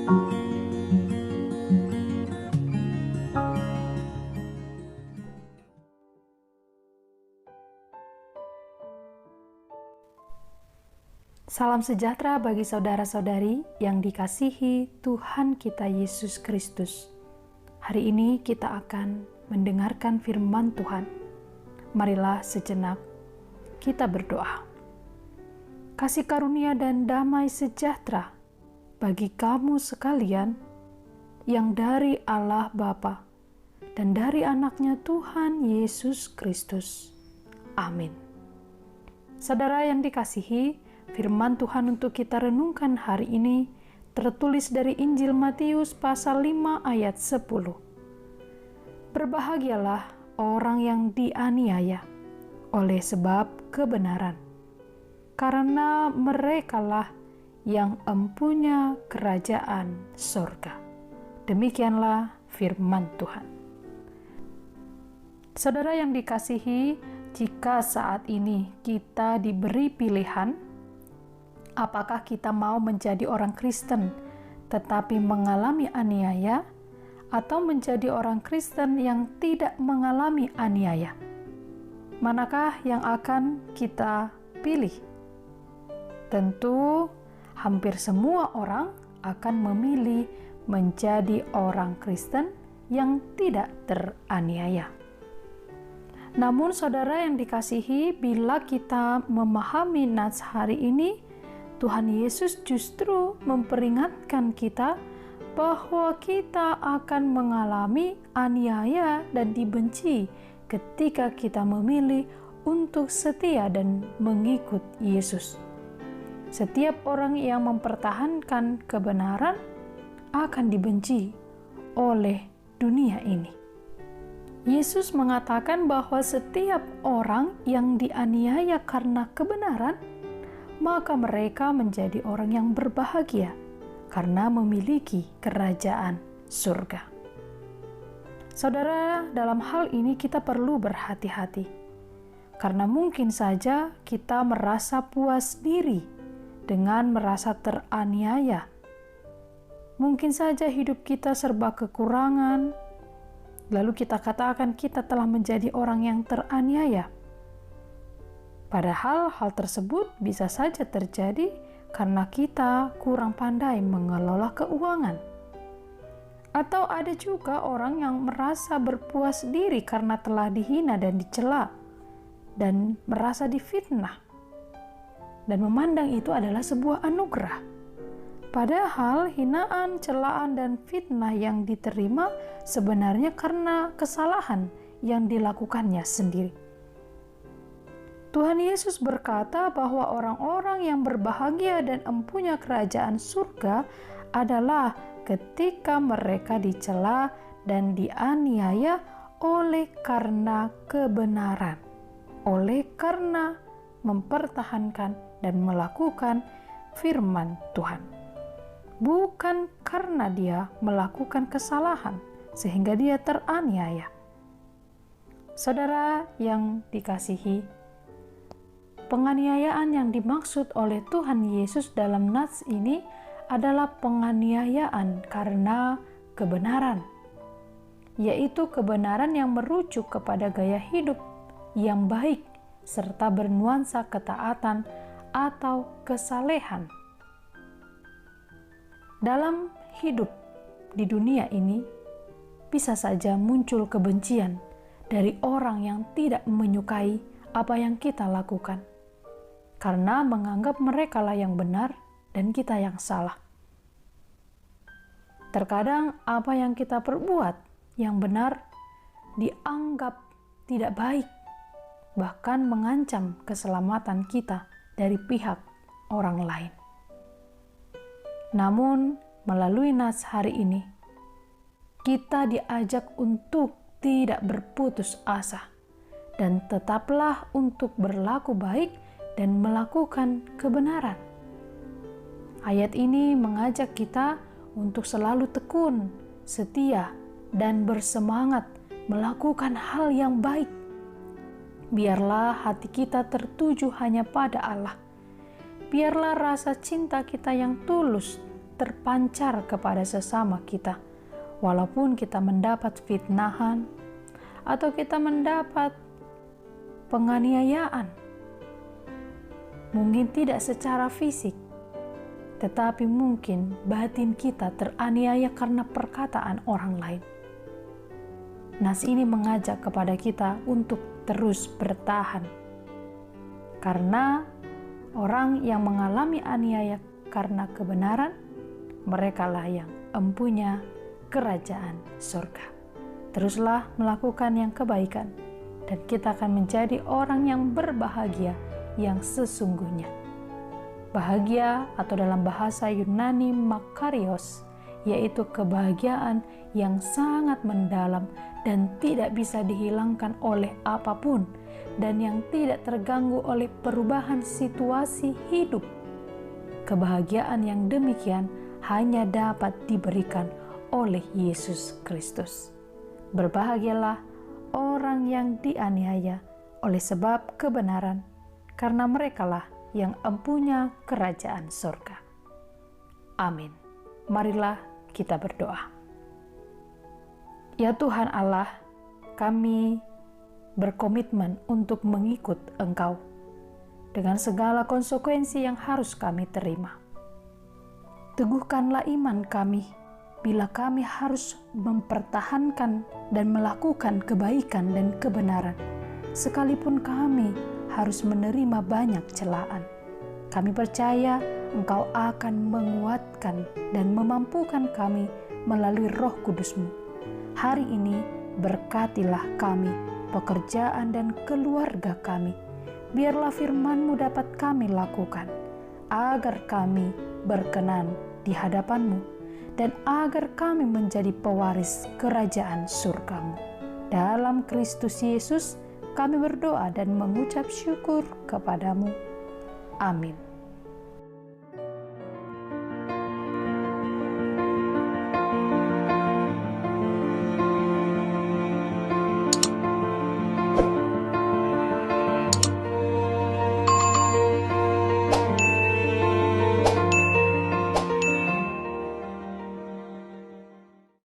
Salam sejahtera bagi saudara-saudari yang dikasihi Tuhan kita Yesus Kristus. Hari ini kita akan mendengarkan firman Tuhan. Marilah sejenak kita berdoa. Kasih karunia dan damai sejahtera bagi kamu sekalian yang dari Allah Bapa dan dari anaknya Tuhan Yesus Kristus. Amin. Saudara yang dikasihi, firman Tuhan untuk kita renungkan hari ini tertulis dari Injil Matius pasal 5 ayat 10. Berbahagialah orang yang dianiaya oleh sebab kebenaran, karena merekalah yang empunya kerajaan sorga. Demikianlah firman Tuhan. Saudara yang dikasihi, jika saat ini kita diberi pilihan, apakah kita mau menjadi orang Kristen tetapi mengalami aniaya, atau menjadi orang Kristen yang tidak mengalami aniaya? Manakah yang akan kita pilih? Tentu hampir semua orang akan memilih menjadi orang Kristen yang tidak teraniaya. Namun saudara yang dikasihi, bila kita memahami nats hari ini, Tuhan Yesus justru memperingatkan kita bahwa kita akan mengalami aniaya dan dibenci ketika kita memilih untuk setia dan mengikut Yesus. Setiap orang yang mempertahankan kebenaran akan dibenci oleh dunia ini. Yesus mengatakan bahwa setiap orang yang dianiaya karena kebenaran, maka mereka menjadi orang yang berbahagia karena memiliki kerajaan surga. Saudara, dalam hal ini kita perlu berhati-hati, karena mungkin saja kita merasa puas diri dengan merasa teraniaya. Mungkin saja hidup kita serba kekurangan, lalu kita katakan kita telah menjadi orang yang teraniaya. Padahal hal tersebut bisa saja terjadi karena kita kurang pandai mengelola keuangan. Atau ada juga orang yang merasa berpuas diri karena telah dihina dan dicela, dan merasa difitnah, dan memandang itu adalah sebuah anugerah. Padahal hinaan, celaan, dan fitnah yang diterima sebenarnya karena kesalahan yang dilakukannya sendiri. Tuhan Yesus berkata bahwa orang-orang yang berbahagia dan empunya kerajaan surga adalah ketika mereka dicela dan dianiaya oleh karena kebenaran, oleh karena mempertahankan dan melakukan firman Tuhan. Bukan karena dia melakukan kesalahan sehingga dia teraniaya. Saudara yang dikasihi, penganiayaan yang dimaksud oleh Tuhan Yesus dalam nats ini adalah penganiayaan karena kebenaran, yaitu kebenaran yang merujuk kepada gaya hidup yang baik serta bernuansa ketaatan atau kesalehan. Dalam hidup di dunia ini, bisa saja muncul kebencian dari orang yang tidak menyukai apa yang kita lakukan, karena menganggap merekalah yang benar dan kita yang salah. Terkadang apa yang kita perbuat yang benar dianggap tidak baik, bahkan mengancam keselamatan kita dari pihak orang lain. Namun, melalui nats hari ini, kita diajak untuk tidak berputus asa dan tetaplah untuk berlaku baik dan melakukan kebenaran. Ayat ini mengajak kita untuk selalu tekun, setia, dan bersemangat melakukan hal yang baik. Biarlah hati kita tertuju hanya pada Allah. Biarlah rasa cinta kita yang tulus terpancar kepada sesama kita. Walaupun kita mendapat fitnahan atau kita mendapat penganiayaan, mungkin tidak secara fisik, tetapi mungkin batin kita teraniaya karena perkataan orang lain. Nas ini mengajak kepada kita untuk terus bertahan, karena orang yang mengalami aniaya karena kebenaran, merekalah yang empunya kerajaan surga. Teruslah melakukan yang kebaikan, dan kita akan menjadi orang yang berbahagia yang sesungguhnya. Bahagia atau dalam bahasa Yunani makarios, yaitu kebahagiaan yang sangat mendalam dan tidak bisa dihilangkan oleh apapun, dan yang tidak terganggu oleh perubahan situasi hidup. Kebahagiaan yang demikian hanya dapat diberikan oleh Yesus Kristus. Berbahagialah orang yang dianiaya oleh sebab kebenaran, karena merekalah yang empunya kerajaan surga. Amin. Marilah kita berdoa. Ya Tuhan Allah, kami berkomitmen untuk mengikut Engkau dengan segala konsekuensi yang harus kami terima. Teguhkanlah iman kami bila kami harus mempertahankan dan melakukan kebaikan dan kebenaran, sekalipun kami harus menerima banyak celaan. Kami percaya Engkau akan menguatkan dan memampukan kami melalui Roh Kudus-Mu. Hari ini berkatilah kami, pekerjaan dan keluarga kami. Biarlah firman-Mu dapat kami lakukan, agar kami berkenan di hadapan-Mu, dan agar kami menjadi pewaris kerajaan surga-Mu. Dalam Kristus Yesus kami berdoa dan mengucap syukur kepadamu. Amin.